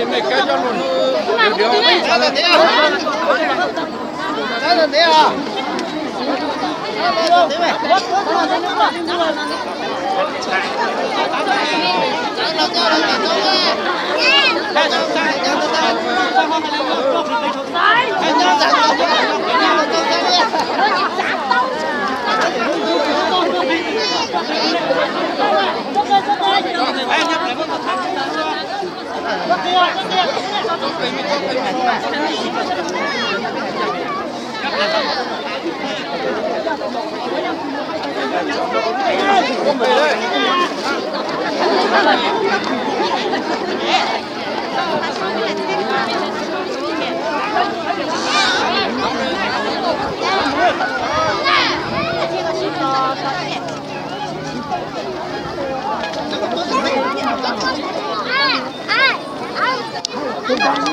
没该叫路，聊聊。来了，对啊。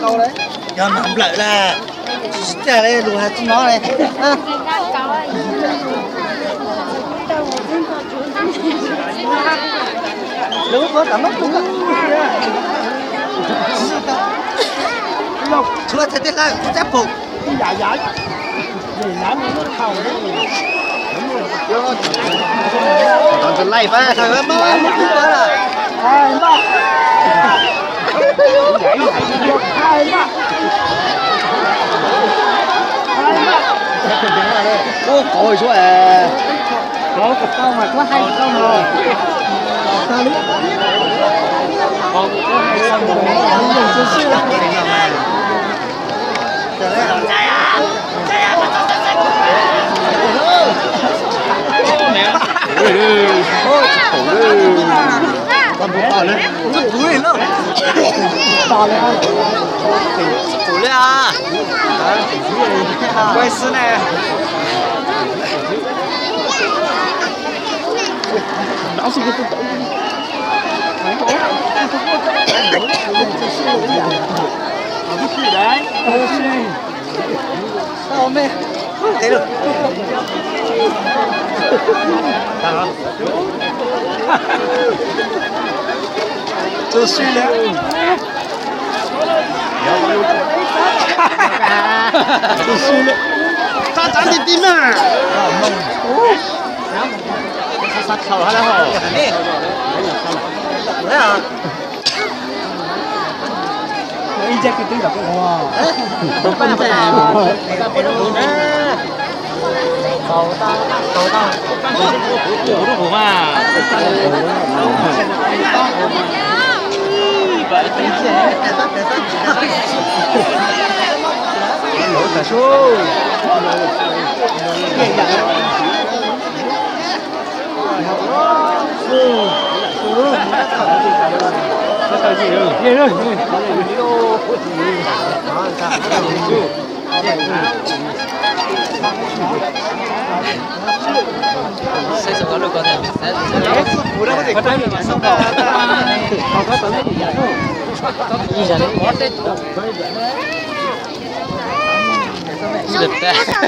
câu đấy cho nằm lại là trả đây đủ hạt nó này đúng có cả mất cũng chưa thấy thế là chắc phục dạ dạ gì nãy nó khẩu đấy còn từ này phải sao nó mất nữa là hai ba hai ba ô coi xuống à có một câu mà có hai câu rồi sao lý có hai câu rồi dùng chút xíu con bố to lên rất thúi lên đâu to lên thúi lên à quay xứ này nó xuống cái tổ đấy sao mẹ thế được就睡了。就睡了。咋的地嘛？杀头下来好。咩啊？呢只叫點入嘅哇？都分真係。我都不嘛。老大叔，是的。